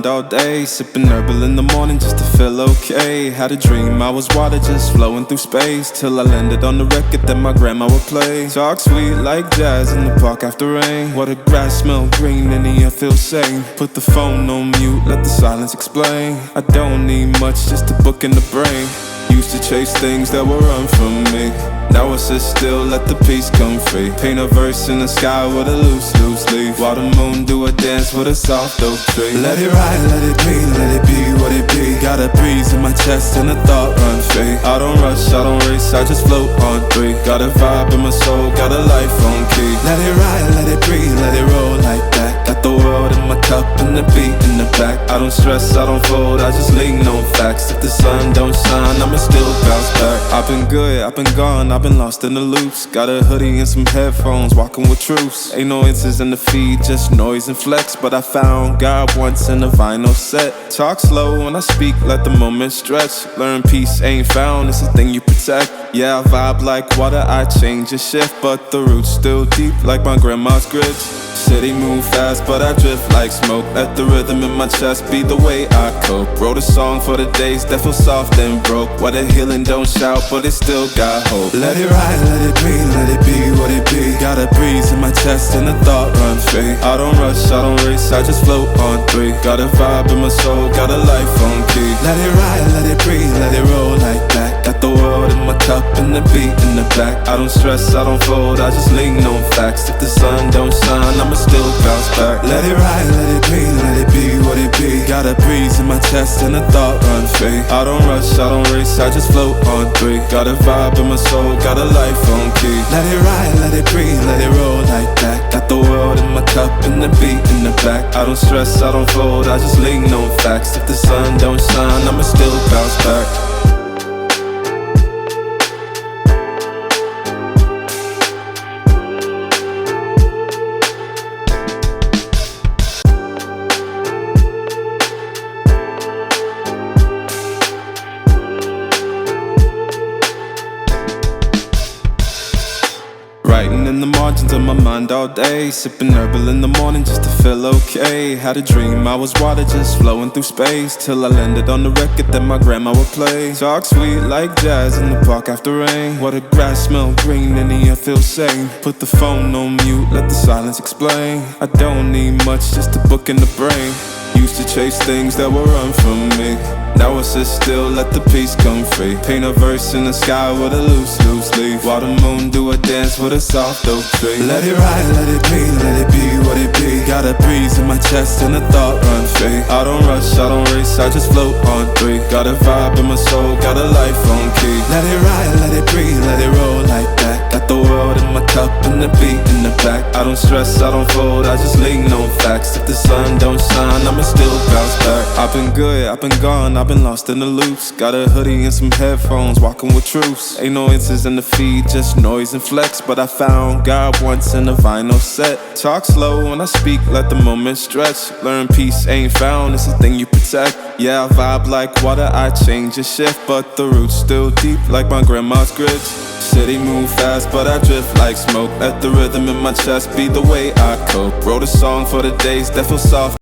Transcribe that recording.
all day, sipping herbal in the morning just to feel okay. Had a dream I was water just flowing through space, till I landed on the record that my grandma would play. Talk sweet like jazz in the park after rain. What the grass smell green and the air feels sane. Put the phone on mute, let the silence explain. I don't need much, just a book in the brain. Used to chase things that would run from me. Now I sit still, let the peace come free. Paint a verse in the sky with a loose leaf, while the moon do a dance with a soft oak tree. Let it ride, let it be what it be. Got a breeze in my chest and a thought run free. I don't rush, I don't race, I just float on three. Got a vibe in my soul, got a life on key. Let it ride, let it breathe, let it roll like that. Got the world in my cup and the beat in the back. I don't stress, I don't fold, I just lean on facts. If the sun don't shine, I'ma still bounce back. I've been good, I've been gone, I've been lost in the loops. Got a hoodie and some headphones, walking with truths. Ain't no answers in the feed, just noise and flex. But I found God once in a vinyl set. Talk slow when I speak, let the moment stretch. Learn peace ain't found, it's a thing you protect. Yeah, I vibe like water, I change and shift, but the roots still deep like my grandma's grits. City move fast, but I drift like smoke. Let the rhythm in my chest be the way I cope. Wrote a song for the days that feel soft and broke. Where the healing don't shout, but it still got hope. Let it ride, let it be, let it be what it be. Got a breeze in my chest and a thought run free. I don't rush, I don't race, I just float on three. Got a vibe in my soul, got a life on key. Let it ride, let it breathe, let it roll like that. Got the world in my cup and the beat in the back. I don't stress, I don't fold, I just lean on facts. If the sun don't shine, I'ma still bounce back. Let it ride, let it be, let it be what it be. Got a breeze in my chest and a thought run free. I don't rush, I don't race, I just float on three. Got a vibe in my soul, got a life on key. Let it ride, let it breathe, let it roll like that. Got the world in my cup and the beat in the back. I don't stress, I don't fold, I just lean on facts. If the sun don't shine, I'ma still bounce back. Writing in the margins of my mind all day, sipping herbal in the morning just to feel okay. Had a dream I was water just flowing through space, till I landed on the record that my grandma would play. Talk sweet like jazz in the park after rain. What the grass smell green and the air feels sane. Put the phone on mute, let the silence explain. I don't need much, just a book in the brain. Used to chase things that would run from me. Now I sit still, let the peace come free. Paint a verse in the sky with a loose leaf, while the moon do a dance with a soft oak tree. Let it ride, let it be what it be. Got a breeze in my chest and a thought run free. I don't rush, I don't race, I just float on three. Got a vibe in my soul, got a life on key. Let it ride, let it breathe, let it roll like that. Got the world in my cup and the beat in the back. I don't stress, I don't fold, I just lean on facts. If the sun don't shine, I'ma still bounce back. I've been good, I've been gone, I've been lost in the loops. Got a hoodie and some headphones, walking with truths. Ain't no answers in the feed, just noise and flex. But I found God once in a vinyl set. Talk slow when I speak, let the moment stretch. Learn peace ain't found, it's a thing you protect. Yeah, I vibe like water, I change and shift, but the roots still deep like my grandma's grits. City move fast, but I drift like smoke. Let the rhythm in my chest be the way I cope. Wrote a song for the days that feel soft.